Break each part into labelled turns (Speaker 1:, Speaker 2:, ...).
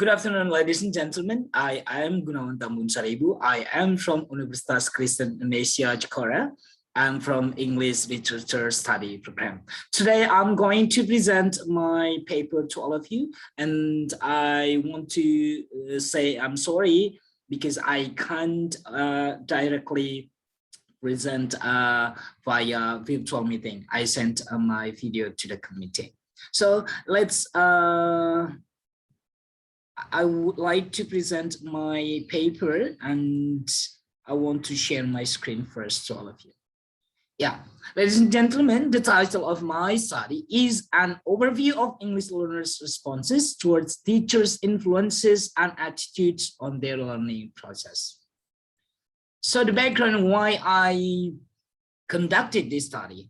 Speaker 1: Good afternoon, ladies and gentlemen. I am Gunawan Tambunsaribu. I am from Universitas Kristen Indonesia, Jakarta. I'm from English Literature Study Program. Today, I'm going to present my paper to all of you. And I want to say I'm sorry because I can't directly present via virtual meeting. I sent my video to the committee. So let's I would like to present my paper, and I want to share my screen first to all of you. Yeah, ladies and gentlemen, the title of my study is an overview of English learners' responses towards teachers' influences and attitudes on their learning process. So the background why I conducted this study.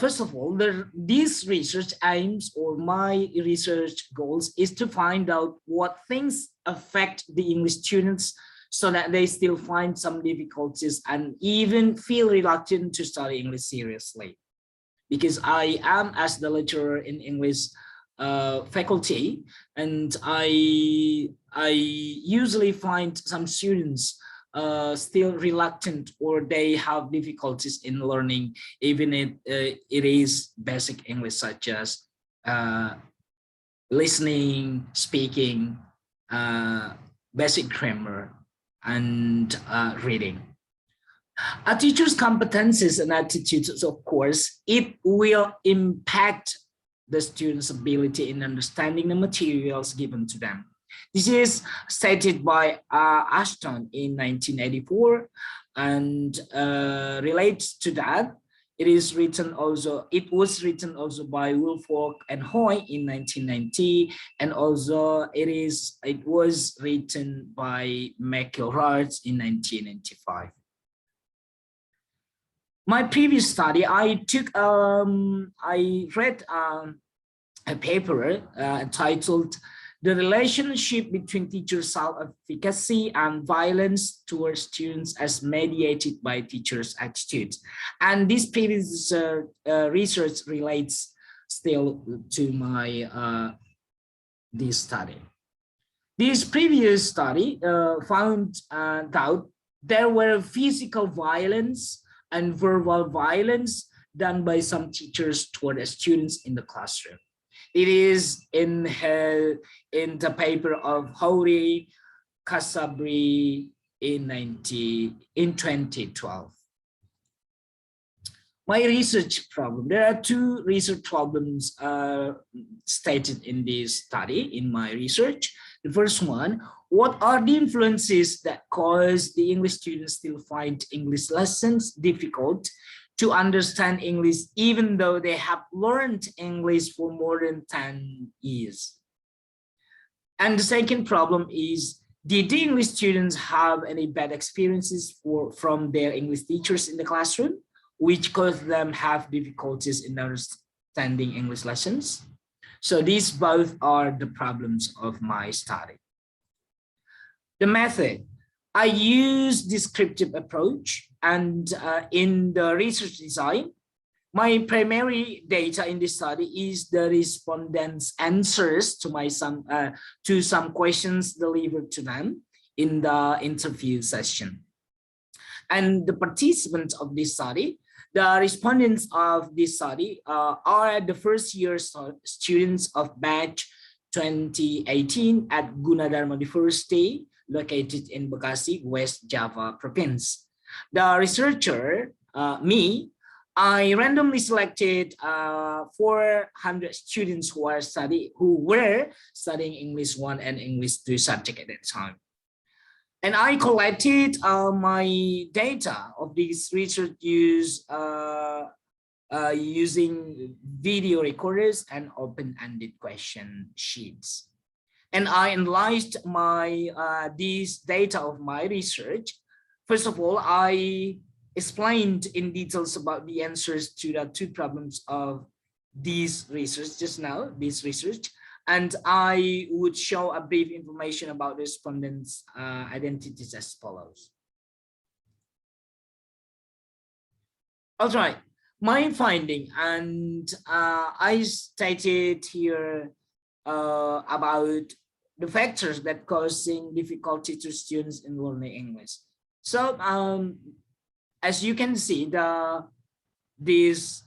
Speaker 1: First of all, this research aims, or my research goals, is to find out what things affect the English students so that they still find some difficulties and even feel reluctant to study English seriously. Because I am, as the lecturer in English faculty, and I usually find some students still reluctant, or they have difficulties in learning, even if it is basic English, such as listening, speaking, basic grammar, and reading. A teacher's competencies and attitudes, of course, it will impact the student's ability in understanding the materials given to them. This is stated by Ashton in 1984, and relates to that. It was written also by Woolfolk and Hoy in 1990, and also it was written by McIlrath in 1995. My previous study, I read a paper titled "The Relationship Between Teacher Self-Efficacy and Violence Towards Students as Mediated by Teachers' Attitudes." And this previous research relates still to my this study. This previous study found out there were physical violence and verbal violence done by some teachers toward the students in the classroom. It is in the paper of Howry Kasabri in 2012. My research problem. There are two research problems stated in this study, in my research. The first one, what are the influences that cause the English students still find English lessons difficult to understand English, even though they have learned English for more than 10 years? And the second problem is, did the English students have any bad experiences from their English teachers in the classroom, which caused them have difficulties in understanding English lessons? So these both are the problems of my study. The method. I use descriptive approach, and in the research design, my primary data in this study is the respondents' answers to some questions delivered to them in the interview session. And the participants of this study, the respondents of this study are the first year students of batch 2018 at Gunadarma University, located in Bekasi, West Java province. The researcher, me, I randomly selected 400 students who were studying English 1 and English 2 subject at that time. And I collected my data of this research using video recorders and open-ended question sheets. And I analyzed these data of my research. First of all, I explained in details about the answers to the two problems of this research just now, this research. And I would show a brief information about the respondents' identities as follows. All right, my finding, and I stated here about the factors that causing difficulty to students in learning English. So as you can see, this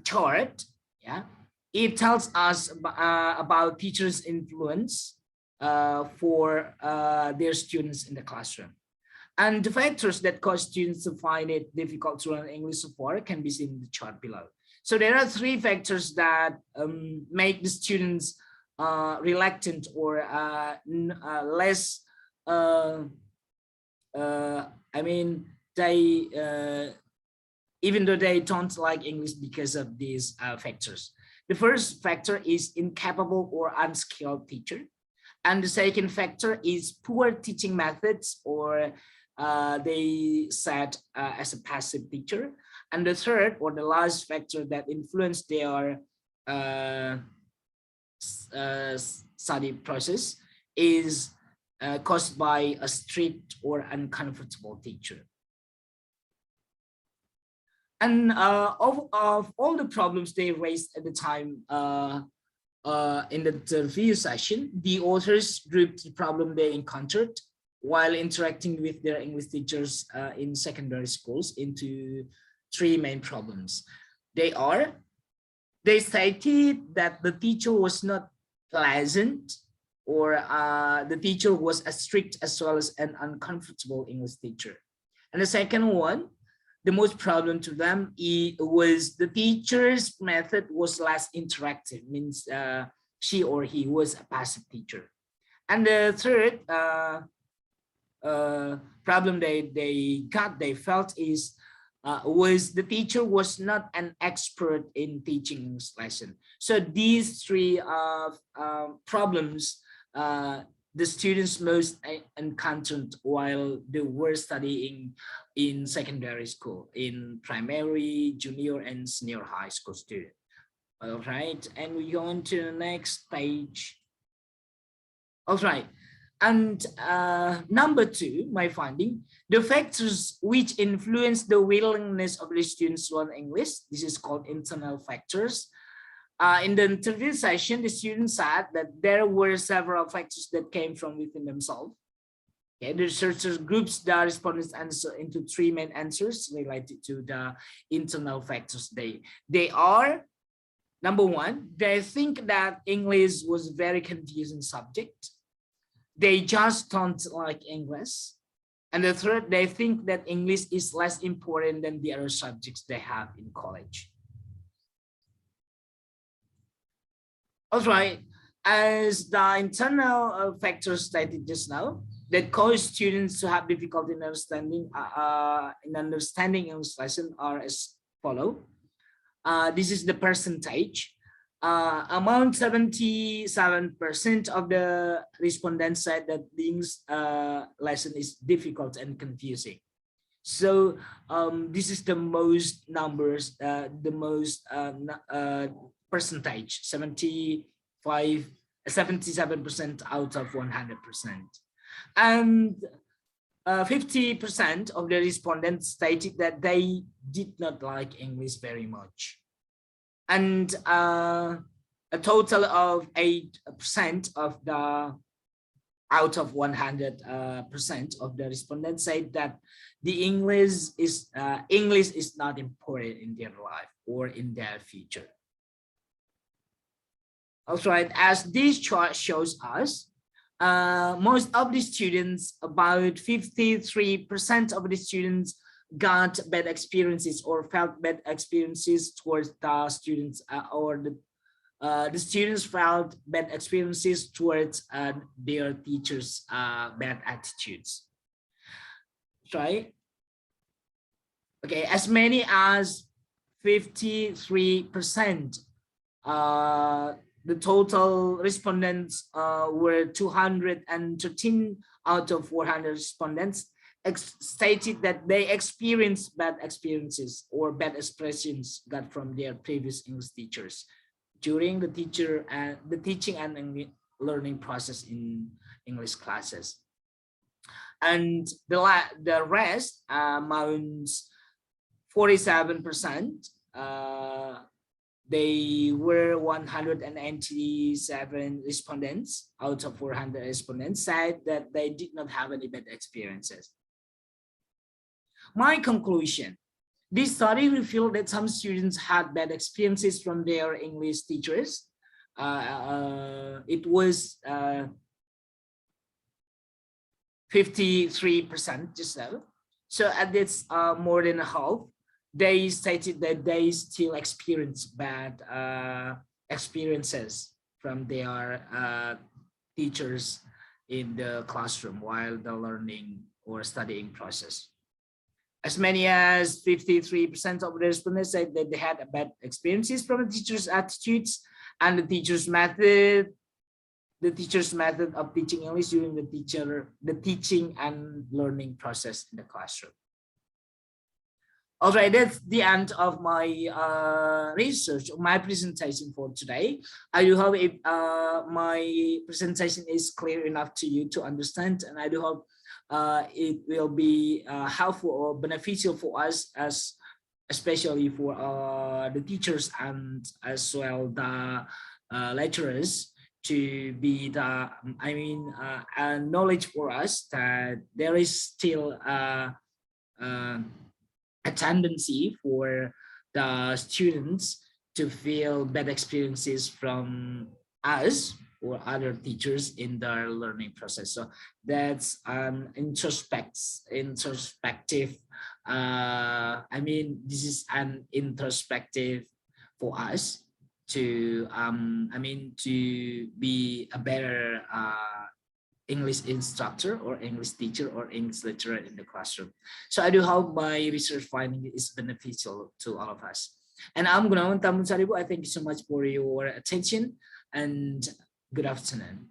Speaker 1: chart, yeah, it tells us about teachers' influence for their students in the classroom. And the factors that cause students to find it difficult to learn English so far can be seen in the chart below. So there are three factors that make the students reluctant or less, I mean, they, even though they don't like English because of these factors. The first factor is incapable or unskilled teacher. And the second factor is poor teaching methods, or they said as a passive teacher. And the third or the last factor that influenced their study process is caused by a strict or uncomfortable teacher. And of all the problems they raised at the time in the interview session, the authors grouped the problem they encountered while interacting with their English teachers in secondary schools into three main problems. They stated that the teacher was not pleasant, or the teacher was a strict as well as an uncomfortable English teacher. And the second one, the most problem to them, was the teacher's method was less interactive, means she or he was a passive teacher. And the third problem they felt is was the teacher was not an expert in teaching English lesson. So these three problems the students most encountered while they were studying in secondary school, in primary, junior, and senior high school student. All right, and we go on to the next page. All right, and number two, my finding, the factors which influence the willingness of the students to learn English. This is called internal factors. In the interview session, the students said that there were several factors that came from within themselves. Okay, the researchers groups the respondents' answer into three main answers related to the internal factors. They are, number one, they think that English was a very confusing subject. They just don't like English. And the third, they think that English is less important than the other subjects they have in college. All right, as the internal factors stated just now, that cause students to have difficulty in understanding English lesson are as follow. This is the percentage. Among 77% of the respondents said that the English lesson is difficult and confusing. So this is the most numbers, the most percentage, 77% out of 100%. And 50% of the respondents stated that they did not like English very much. And a total of 8% of the out of 100% of the respondents said that the English is not important in their life or in their future. All right, as this chart shows us, most of the students, about 53% of the students got bad experiences or felt bad experiences towards the students, or the students felt bad experiences towards their teachers' bad attitudes. Right? Okay, as many as 53%. The total respondents were 213 out of 400 respondents stated that they experienced bad experiences or bad expressions got from their previous English teachers during the teaching and learning process in English classes. And the rest amounts 47%. they were 197 respondents out of 400 respondents said that they did not have any bad experiences. My conclusion, this study revealed that some students had bad experiences from their English teachers. It was 53% just now. So at this more than half, they stated that they still experience bad experiences from their teachers in the classroom while the learning or studying process. As many as 53% of the respondents said that they had bad experiences from the teacher's attitudes and the teacher's method of teaching English during the teaching and learning process in the classroom. All right, that's the end of my research, my presentation for today. I do hope my presentation is clear enough to you to understand, and I do hope it will be helpful or beneficial for us, as especially for the teachers and as well the lecturers, to be the knowledge for us that there is still a tendency for the students to feel bad experiences from us or other teachers in their learning process. So that's an introspective this is an introspective for us to to be a better English instructor or English teacher or English lecturer in the classroom. So I do hope my research finding is beneficial to all of us. And I'm Gunawan Tambunsaribu. I thank you so much for your attention and good afternoon.